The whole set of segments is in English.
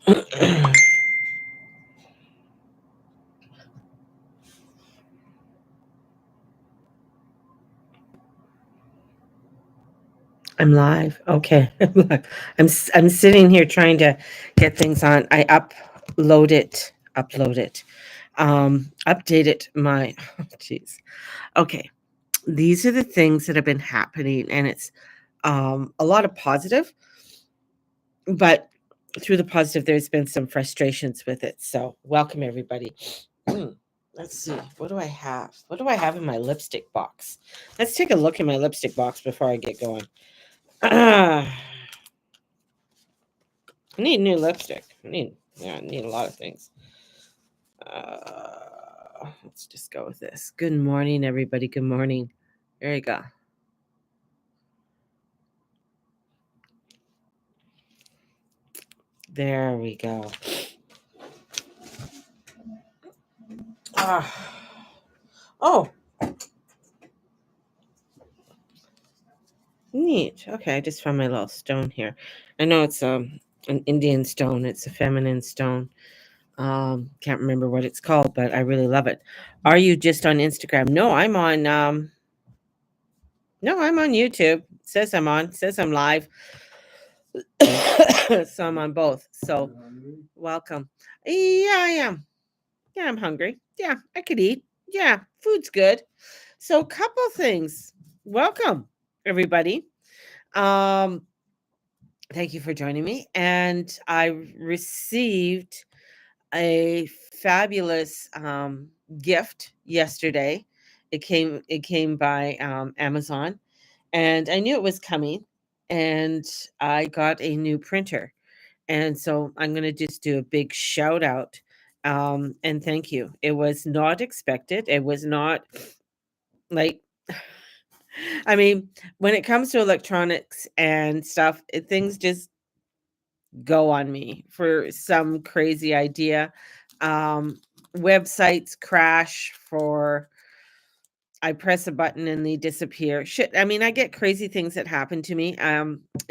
I'm live. Okay. I'm live. I'm sitting here trying to get things on. I uploaded, updated my jeez. Okay. These are the things that have been happening, and it's a lot of positive, but through the positive there's been some frustrations with it. So, welcome everybody. Let's see. What do I have? What do I have in my lipstick box? Let's take a look in my lipstick box before I get going. I need new lipstick. I need a lot of things. Let's just go with this. Good morning, everybody. Good morning. There you go. There we go. Ah. Oh, neat. Okay, I just found my little stone here. I know it's an Indian stone. It's a feminine stone. Can't remember what it's called, but I really love it. Are you just on Instagram? No, I'm on YouTube. It says I'm on. It says I'm live. So I'm on both. So welcome. Yeah, I am. Yeah, I'm hungry. Yeah, I could eat. Yeah, food's good. So couple things. Welcome, everybody. Um, thank you for joining me. And I received a fabulous gift yesterday. It came by Amazon, and I knew it was coming. And I got a new printer, and so I'm going to just do a big shout out and thank you. It was not expected. It was not like I mean, when it comes to electronics and stuff, things just go on me for some crazy idea. Um, Websites crash for I press a button and they disappear. Shit, I mean, I get crazy things that happen to me.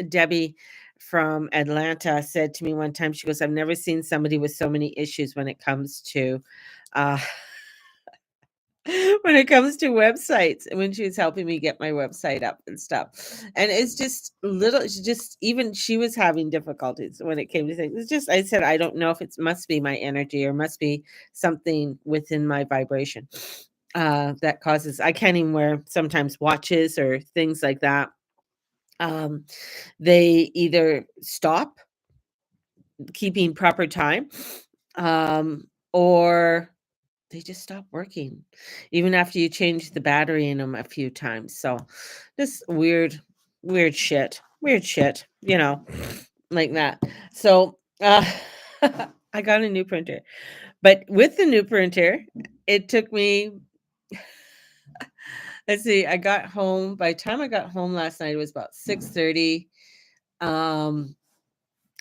Debbie from Atlanta said to me one time, she goes, "I've never seen somebody with so many issues when it comes to uh when it comes to websites," and when she was helping me get my website up and stuff. And it's just little it's just even she was having difficulties when it came to things. It's just I said, I don't know if it must be my energy or must be something within my vibration that causes I can't even wear sometimes watches or things like that. Um, they either stop keeping proper time, or they just stop working even after you change the battery in them a few times. So just weird shit, like that. So I got a new printer, but with the new printer, it took me let's see, I got home by the time I got home last night, it was about 6:30. Um,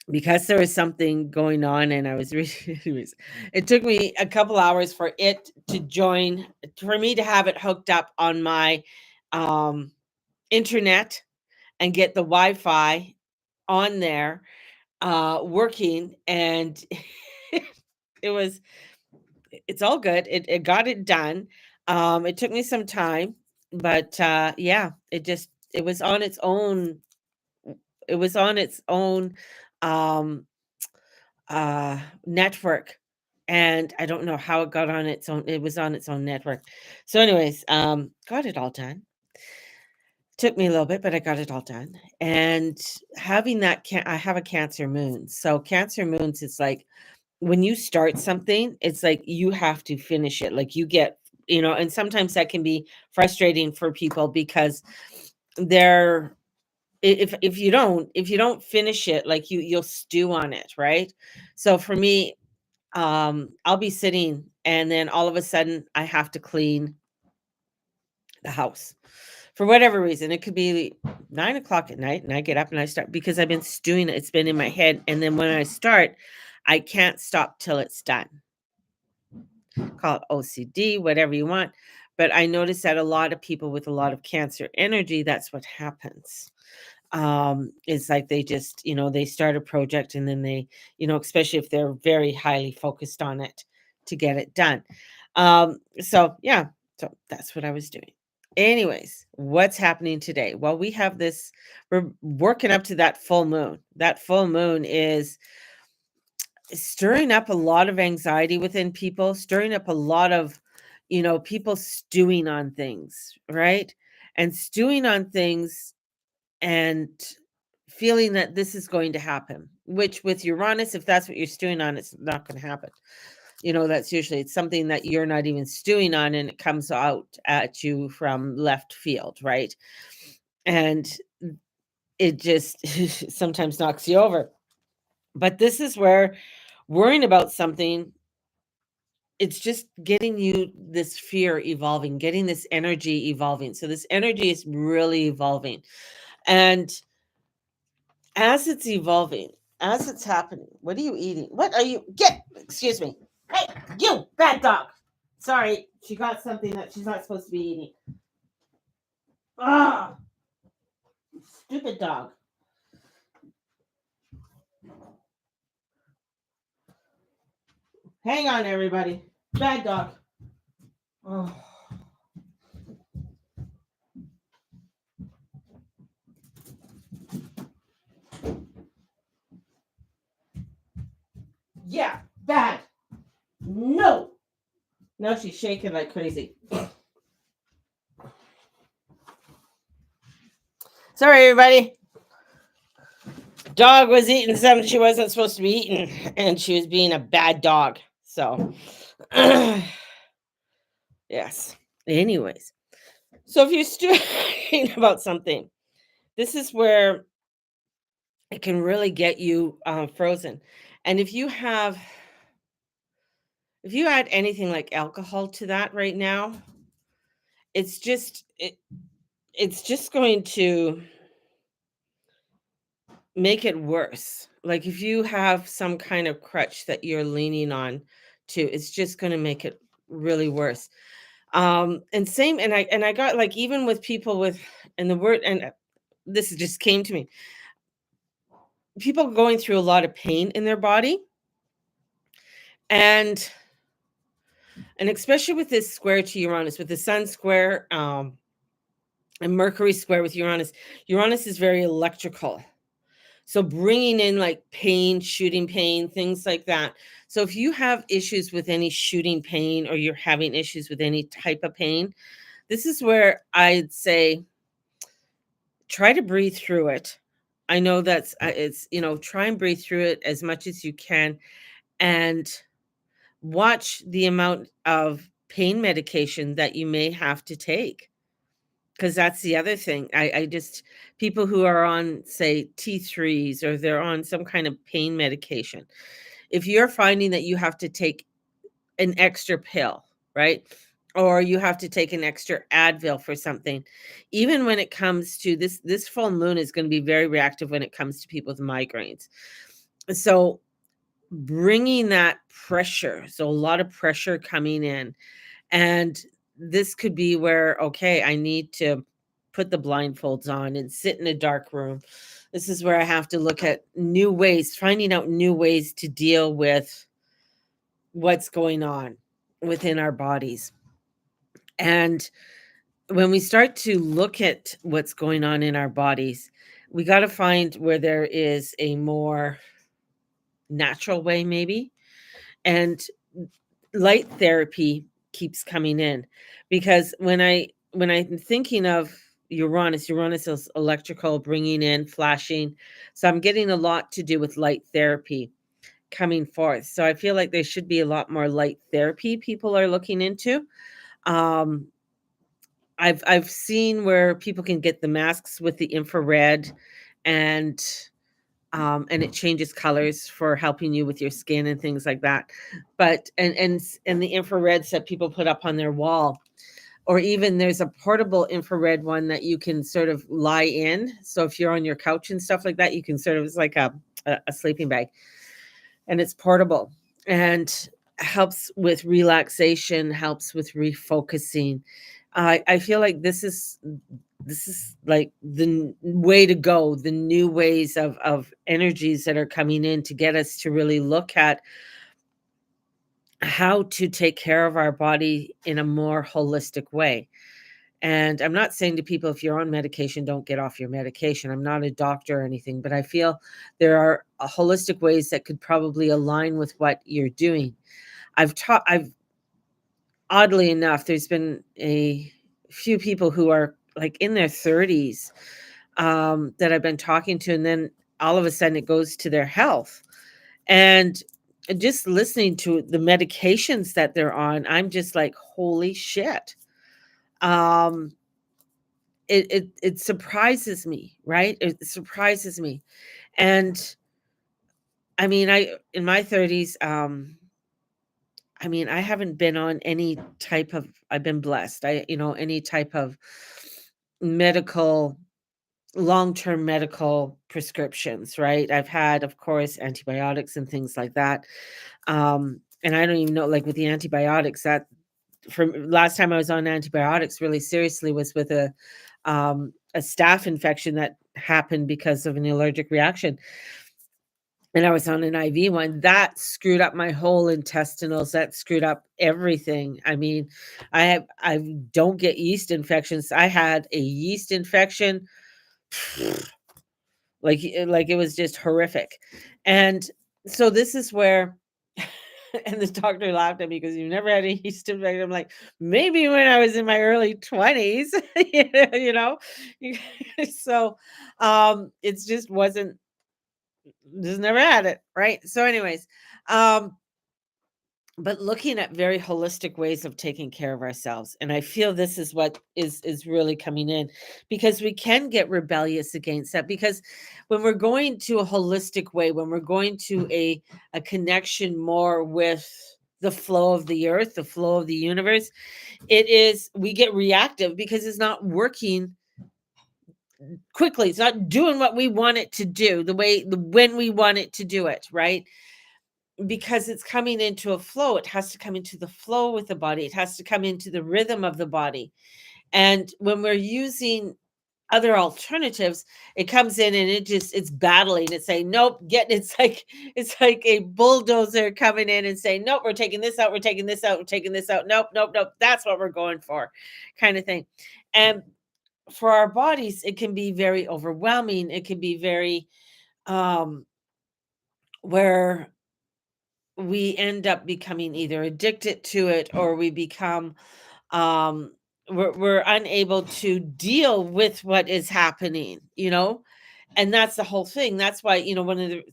because there was something going on and I was really it took me a couple hours for it to join, for me to have it hooked up on my um internet and get the Wi-Fi on there working, and it was it's all good. It got it done. It took me some time, but yeah, it was on its own. It was on its own um, network, and I don't know how it got on its own. It was on its own network. So, anyways, got it all done. Took me a little bit, but I got it all done. And having I have a Cancer moon. So Cancer moons, it's like when you start something, it's like you have to finish it. Like you get, and sometimes that can be frustrating for people because they're if you don't finish it, like you'll stew on it, right? So for me, I'll be sitting and then all of a sudden I have to clean the house for whatever reason. It could be 9 o'clock at night and I get up and I start because I've been stewing it. It's been in my head. And then when I start, I can't stop till it's done. Call it OCD, whatever you want. But I noticed that a lot of people with a lot of Cancer energy, that's what happens. It's like they just, they start a project and then they, especially if they're very highly focused on it to get it done. So yeah, so that's what I was doing. Anyways, what's happening today? Well, we're working up to that full moon. That full moon is stirring up a lot of anxiety within people, stirring up a lot of, people stewing on things, right? And stewing on things and feeling that this is going to happen, which with Uranus, if that's what you're stewing on, it's not going to happen. That's usually it's something that you're not even stewing on and it comes out at you from left field, right? And it just sometimes knocks you over. But this is where worrying about something, it's just getting you this fear evolving, getting this energy evolving. So this energy is really evolving. And as it's evolving, as it's happening, what are you eating? What are you excuse me. Hey, you bad dog. Sorry, she got something that she's not supposed to be eating. Ah, stupid dog. Hang on, everybody. Bad dog. Oh. Yeah, bad. No. Now she's shaking like crazy. Sorry, everybody. Dog was eating something she wasn't supposed to be eating, and she was being a bad dog. So, yes. Anyways, so if you're stewing about something, this is where it can really get you frozen. And if you add anything like alcohol to that right now, it's just it's just going to make it worse. Like if you have some kind of crutch that you're leaning on to, it's just going to make it really worse. And same, and I got like even with people with and the word and this just came to me. People going through a lot of pain in their body, and especially with this square to Uranus, with the Sun square and Mercury square with Uranus. Uranus is very electrical. So bringing in like pain, shooting pain, things like that. So if you have issues with any shooting pain or you're having issues with any type of pain, this is where I'd say try to breathe through it. I know that's it's, try and breathe through it as much as you can and watch the amount of pain medication that you may have to take. Because that's the other thing. I just people who are on, say, T3s or they're on some kind of pain medication. If you're finding that you have to take an extra pill, right? Or you have to take an extra Advil for something. Even when it comes to this full moon is going to be very reactive when it comes to people with migraines. So bringing that pressure, so a lot of pressure coming in, and this could be where, okay, I need to put the blindfolds on and sit in a dark room. This is where I have to look at new ways, finding out new ways to deal with what's going on within our bodies. And when we start to look at what's going on in our bodies, we got to find where there is a more natural way, maybe. And light therapy keeps coming in because when I'm thinking of Uranus is electrical, bringing in flashing. So I'm getting a lot to do with light therapy coming forth. So I feel like there should be a lot more light therapy people are looking into. Um, I've seen where people can get the masks with the infrared and and it changes colors for helping you with your skin and things like that. But and the infrareds that people put up on their wall, or even there's a portable infrared one that you can sort of lie in. So if you're on your couch and stuff like that, you can sort of, it's like a sleeping bag, and it's portable. And helps with relaxation, helps with refocusing. I feel like this is like the way to go, the new ways of energies that are coming in to get us to really look at how to take care of our body in a more holistic way. And I'm not saying to people, if you're on medication, don't get off your medication. I'm not a doctor or anything, but I feel there are holistic ways that could probably align with what you're doing. I've oddly enough, there's been a few people who are like in their 30s that I've been talking to, and then all of a sudden it goes to their health. And just listening to the medications that they're on, I'm just like, holy shit. Um, it surprises me, right? It surprises me. And I mean, I in my 30s, I mean, I haven't been on any type of I've been blessed. Any type of medical long-term medical prescriptions, right? I've had, of course, antibiotics and things like that. And I don't even know, like with the antibiotics, that from last time I was on antibiotics really seriously was with a staph infection that happened because of an allergic reaction. And I was on an IV one that screwed up my whole intestinals. That screwed up everything. I mean, I don't get yeast infections. I had a yeast infection, like it was just horrific. And so this is where and the doctor laughed at me because you never had a yeast infection. I'm like, maybe when I was in my early 20s, you know. So it's just wasn't just never had it, right? So anyways, um but looking at very holistic ways of taking care of ourselves, and I feel this is what is really coming in, because we can get rebellious against that, because when we're going to a holistic way, when we're going to a connection more with the flow of the earth, the flow of the universe, we get reactive because it's not working quickly. It's not doing what we want it to do when we want it to do it, right? Because it's coming into a flow. It has to come into the flow with the body. It has to come into the rhythm of the body. And when we're using other alternatives, it comes in and it's battling. It's saying, nope, it's like a bulldozer coming in and saying, nope, we're taking this out, we're taking this out, we're taking this out. Nope, nope, nope. That's what we're going for, kind of thing. And for our bodies, it can be very overwhelming. It can be very where we end up becoming either addicted to it, or we become um we're unable to deal with what is happening, and that's the whole thing. That's why, one of the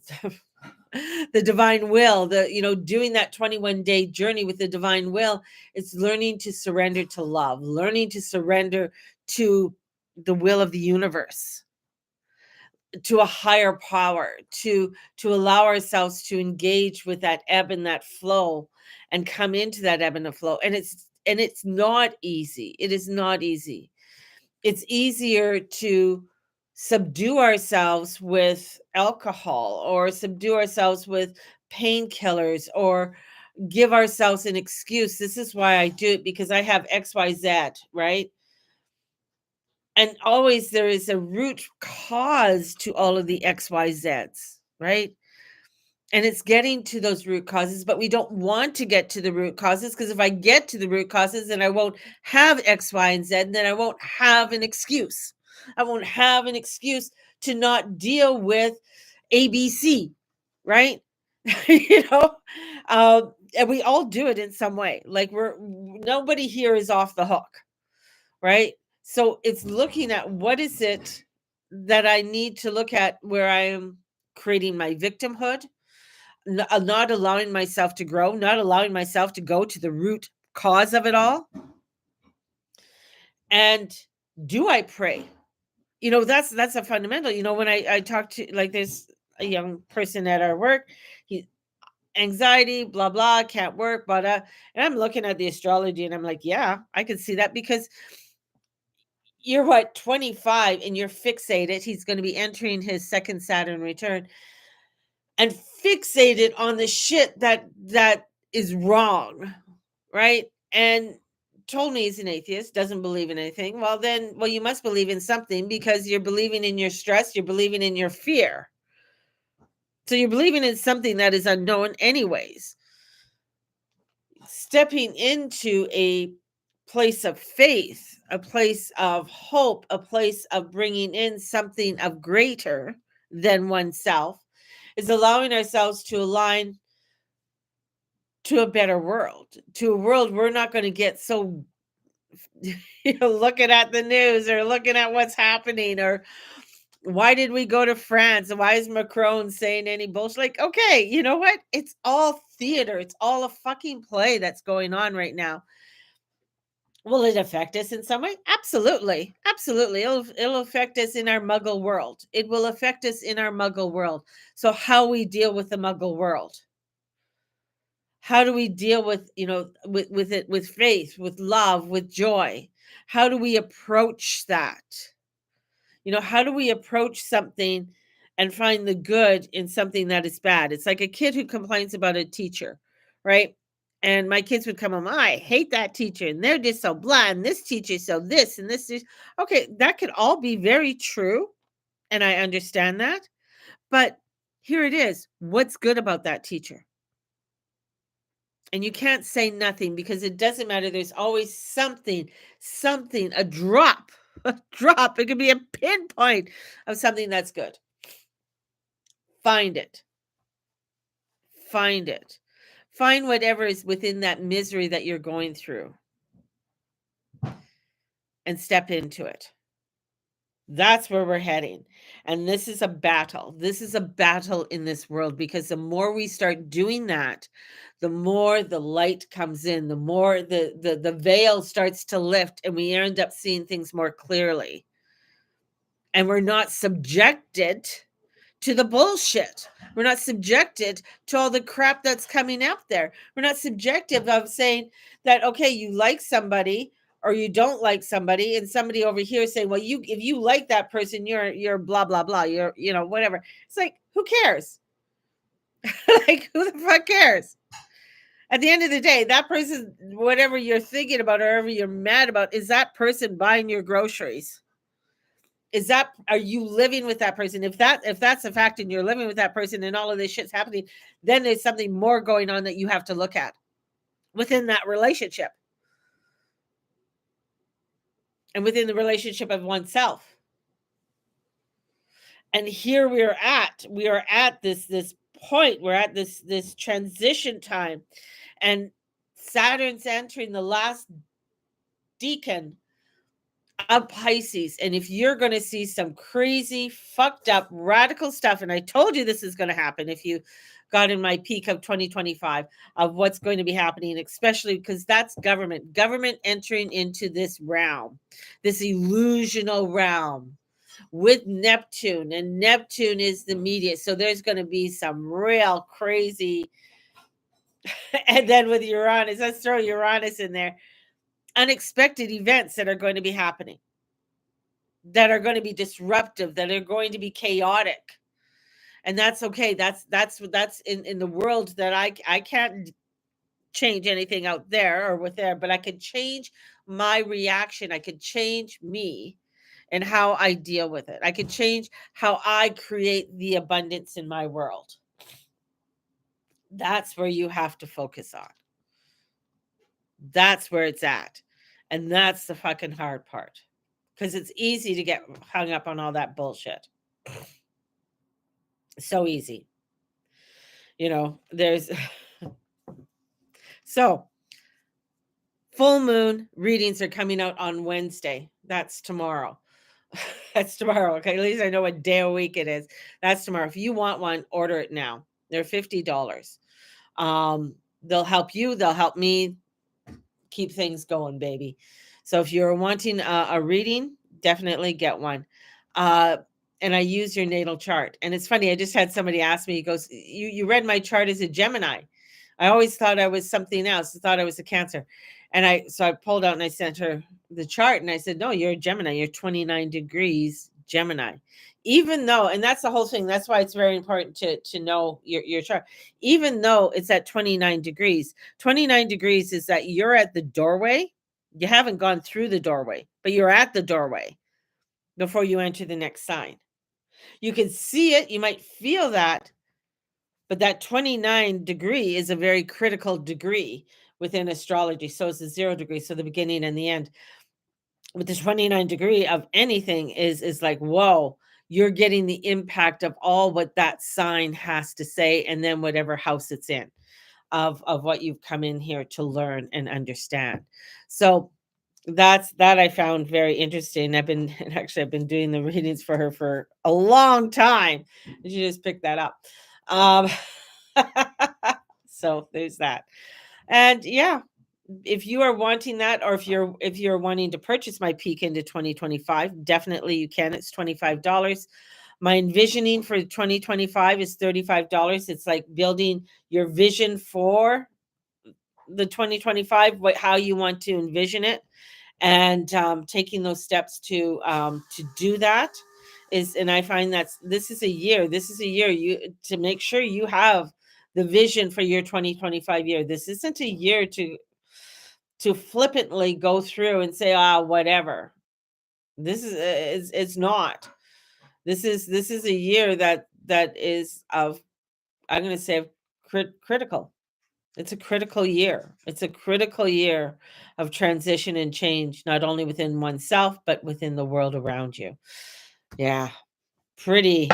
the divine will, doing that 21-day journey with the divine will, it's learning to surrender to love, learning to surrender to the will of the universe, to a higher power, to allow ourselves to engage with that ebb and that flow, and come into that ebb and the flow. And it's not easy. It is not easy. It's easier to subdue ourselves with alcohol, or subdue ourselves with painkillers, or give ourselves an excuse. This is why I do it, because I have XYZ, right? And always there is a root cause to all of the XYZs, right? And it's getting to those root causes, but we don't want to get to the root causes, because if I get to the root causes, then I won't have X, Y, and Z, and then I won't have an excuse. I won't have an excuse to not deal with ABC, right? you know, and we all do it in some way. Like nobody here is off the hook, right? So it's looking at what is it that I need to look at, where I am creating my victimhood, not allowing myself to grow, not allowing myself to go to the root cause of it all. And do I pray? That's a fundamental. When I talk to, like, there's a young person at our work, he anxiety, blah blah, can't work, but and I'm looking at the astrology, and I'm like, yeah, I can see that, because you're what, 25, and you're fixated. He's going to be entering his second Saturn return, and fixated on the shit that is wrong, right? And told me he's an atheist, doesn't believe in anything. Well, you must believe in something because you're believing in your stress, you're believing in your fear. So you're believing in something that is unknown anyways. Stepping into a place of faith, a place of hope, a place of bringing in something of greater than oneself is allowing ourselves to align to a better world, to a world we're not going to get so looking at the news or looking at what's happening, or why did we go to France? Why is Macron saying any bullshit? Like, okay, you know what? It's all theater. It's all a fucking play that's going on right now. Will it affect us in some way? Absolutely. Absolutely. It'll affect us in our muggle world. It will affect us in our muggle world. So how we deal with the muggle world. How do we deal with, with it, with faith, with love, with joy? How do we approach that? How do we approach something and find the good in something that is bad? It's like a kid who complains about a teacher, right? And my kids would come home, I hate that teacher, and they're just so blah, and this teacher so this, and this is okay. That could all be very true, and I understand that. But here it is. What's good about that teacher? And you can't say nothing because it doesn't matter. There's always something, a drop, a drop. It could be a pinpoint of something that's good. Find it. Find it. Find whatever is within that misery that you're going through and step into it. That's where we're heading. And this is a battle. This is a battle in this world because the more we start doing that, the more the light comes in, the more the veil starts to lift, and we end up seeing things more clearly. And we're not subjected to the bullshit. We're not subjected to all the crap that's coming out there. We're not subjective of saying that, okay, you like somebody or you don't like somebody, and somebody over here saying, well, if you like that person, you're blah blah blah, you're whatever. It's like, who cares? Like, who the fuck cares? At the end of the day, that person, whatever you're thinking about or whatever you're mad about, is that person buying your groceries? Are you living with that person? If that's a fact and you're living with that person and all of this shit's happening, then there's something more going on that you have to look at within that relationship. And within the relationship of oneself. And here we are at this point, we're at this transition time, and Saturn's entering the last decan of Pisces. And if you're going to see some crazy, fucked up, radical stuff, and I told you this is going to happen if you got in my peak of 2025 of what's going to be happening, especially because that's government entering into this realm, this illusional realm with Neptune, and Neptune is the media. So there's going to be some real crazy. And then with Uranus, let's throw Uranus in there. Unexpected events that are going to be happening, that are going to be disruptive, that are going to be chaotic. And that's okay. That's in the world that I can't change anything out there or with there, but I can change my reaction. I could change me and how I deal with it. I could change how I create the abundance in my world. That's where you have to focus on. That's where it's at. And that's the fucking hard part. Because it's easy to get hung up on all that bullshit. So easy. There's so full moon readings are coming out on Wednesday. That's tomorrow. That's tomorrow. Okay, at least I know what day of week it is. That's tomorrow. If you want one, order it now. They're $50. They'll help you. They'll help me keep things going, baby. So if you're wanting a reading, definitely get one. And I use your natal chart. And it's funny, I just had somebody ask me, he goes, you read my chart as a Gemini. I always thought I was something else. I thought I was a Cancer. And so I pulled out and I sent her the chart and I said, no, you're a Gemini. You're 29 degrees Gemini. Even though, and that's the whole thing, that's why it's very important to know your chart. Even though it's at 29 degrees, 29 degrees is that you're at the doorway. You haven't gone through the doorway, but you're at the doorway before you enter the next sign. You can see it, you might feel that, but that 29 degree is a very critical degree within astrology. So it's a 0 degree, so the beginning and the end. With the 29 degree of anything is like, whoa, you're getting the impact of all what that sign has to say, and then whatever house it's in of what you've come in here to learn and understand. So that I found very interesting. I've been doing the readings for her for a long time. She just picked that up. So there's that. And yeah, if you are wanting that, or if you're wanting to purchase my peek into 2025, definitely you can. It's $25. My envisioning for 2025 is $35. It's like building your vision for the 2025, how you want to envision it, and taking those steps to do that is. And I find that this is a year you to make sure you have the vision for your 2025 year. This isn't a year to flippantly go through and say, whatever. This is it's not. This is a year that is of, I'm going to say, critical. It's a critical year. It's a critical year of transition and change, not only within oneself, but within the world around you. Yeah. Pretty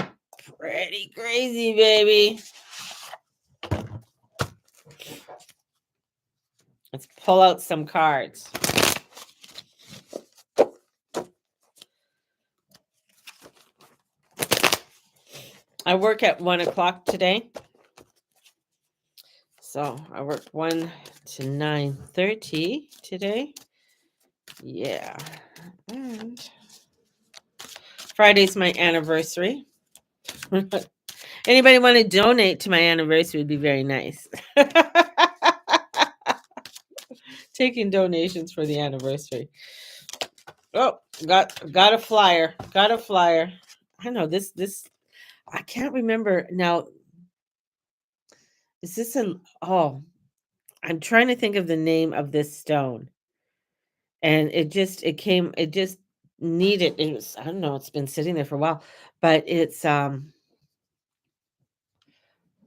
crazy, baby. Let's pull out some cards. I work at 1:00 today. So I worked 1 to 9:30 today. Yeah. And Friday's my anniversary. Anybody want to donate to my anniversary would be very nice. Taking donations for the anniversary. Oh, got a flyer. Got a flyer. I know this I can't remember now. Is this I'm trying to think of the name of this stone. And it just needed, it was, I don't know, it's been sitting there for a while, but it's I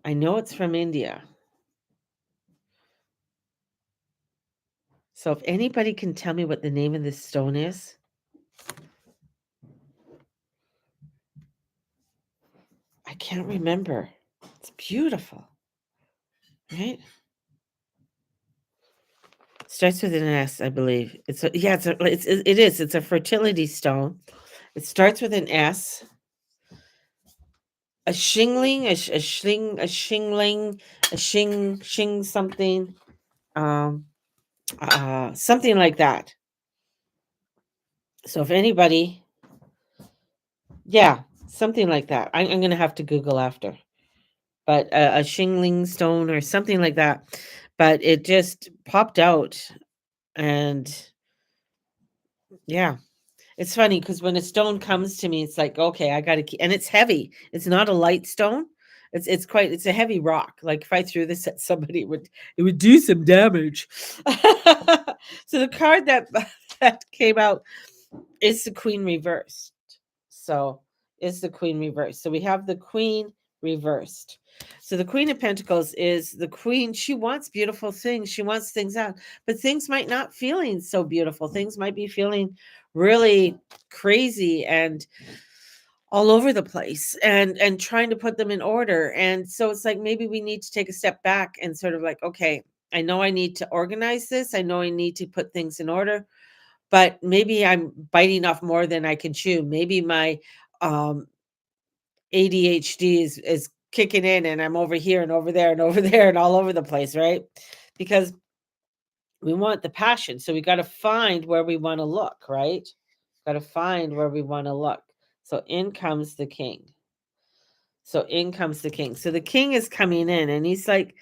know it's from India. So if anybody can tell me what the name of this stone is. I can't remember. It's beautiful. Right? Starts with an S, I believe. It's a fertility stone. It starts with an S. A shingling, a shingling, a shing something. Something like that. So if anybody, yeah, something like that. I'm going to have to Google after, but a shingling stone or something like that. But it just popped out, and yeah, it's funny because when a stone comes to me, it's like, okay, I got to keep, and it's heavy. It's not a light stone. It's a heavy rock. Like if I threw this at somebody, it would do some damage. So the card that came out is the Queen reversed. So is the Queen reversed. So we have the Queen reversed. So the Queen of Pentacles is the Queen. She wants beautiful things. She wants things out, but things might not feeling so beautiful. Things might be feeling really crazy and all over the place, and trying to put them in order. And so it's like, maybe we need to take a step back and sort of like, okay, I know I need to organize this. I know I need to put things in order, but maybe I'm biting off more than I can chew. Maybe my ADHD is kicking in, and I'm over here and over there and over there and all over the place, right? Because we want the passion. So we got to find where we want to look, right? Got to find where we want to look. So in comes the king. So in comes the king. So the king is coming in, and he's like,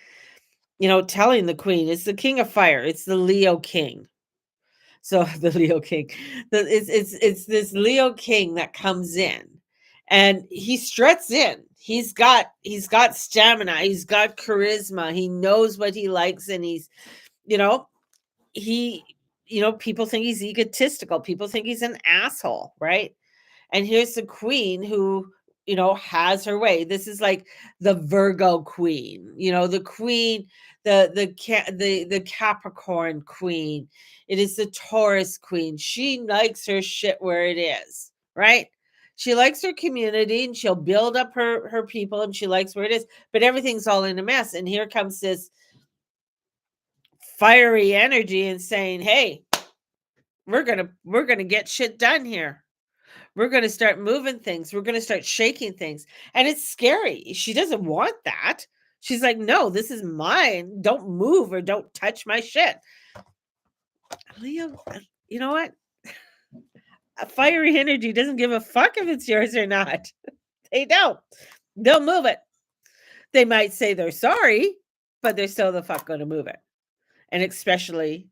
telling the queen, it's the king of fire. It's the Leo king. So the Leo King, it's this Leo King that comes in, and he struts in. He's got stamina. He's got charisma. He knows what he likes, and you know, he, people think he's egotistical. People think he's an asshole, right? And here's the queen who, has her way. This is like the Virgo queen, the queen, the Capricorn queen. It is the Taurus queen. She likes her shit where it is, right? She likes her community, and she'll build up her people, and she likes where it is, but everything's all in a mess. And here comes this fiery energy and saying, "Hey, we're gonna get shit done here. We're going to start moving things. We're going to start shaking things." And it's scary. She doesn't want that. She's like, "No, this is mine. Don't move or don't touch my shit." Leo, you know what? A fiery energy doesn't give a fuck if it's yours or not. They don't. They'll move it. They might say they're sorry, but they're still the fuck going to move it. And especially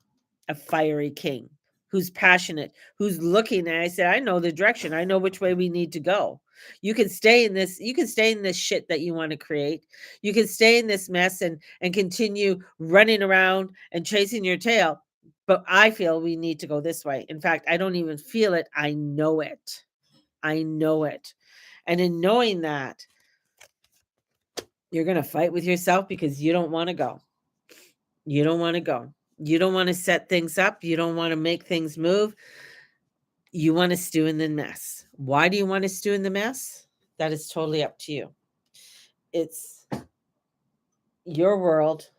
a fiery king who's passionate, who's looking. And I said, "I know the direction. I know which way we need to go. You can stay in this, shit that you want to create. You can stay in this mess and continue running around and chasing your tail. But I feel we need to go this way. In fact, I don't even feel it. I know it. I know it." And in knowing that, you're going to fight with yourself because you don't want to go. You don't want to go. You don't want to set things up. You don't want to make things move. You want to stew in the mess. Why do you want to stew in the mess? That is totally up to you. It's your world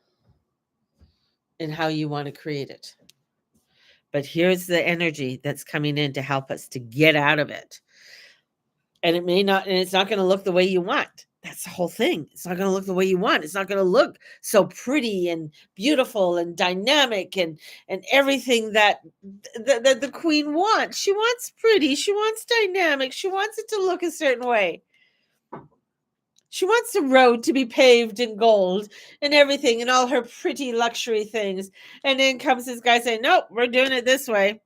and how you want to create it. But here's the energy that's coming in to help us to get out of it. And it's not going to look the way you want. That's the whole thing. It's not going to look the way you want. It's not going to look so pretty and beautiful and dynamic and everything that the queen wants. She wants pretty. She wants dynamic. She wants it to look a certain way. She wants the road to be paved in gold and everything and all her pretty luxury things. And then comes this guy saying, "Nope, we're doing it this way."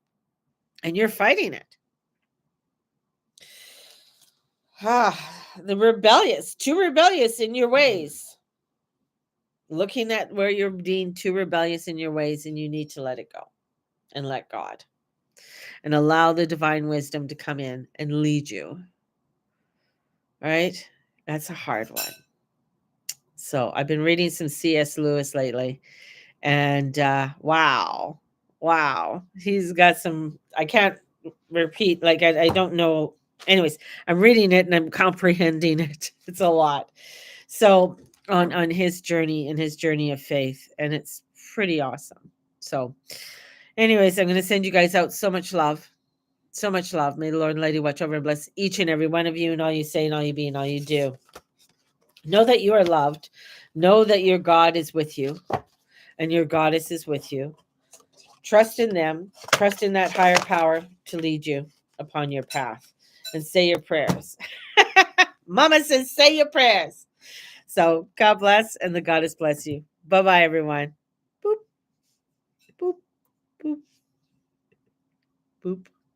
And you're fighting it. The rebellious, too rebellious in your ways. Looking at where you're being too rebellious in your ways, and you need to let it go and let God and allow the divine wisdom to come in and lead you. All right? That's a hard one. So I've been reading some C.S. Lewis lately, and wow, he's got some, I can't repeat, like I don't know. Anyways, I'm reading it and I'm comprehending it. It's a lot. So on his journey and his journey of faith, and it's pretty awesome. So anyways, I'm going to send you guys out so much love. So much love. May the Lord and Lady watch over and bless each and every one of you, and all you say and all you be and all you do. Know that you are loved. Know that your God is with you and your goddess is with you. Trust in them. Trust in that higher power to lead you upon your path, and say your prayers. Mama says, say your prayers. So God bless, and the goddess bless you. Bye-bye, everyone. Boop, boop, boop, boop.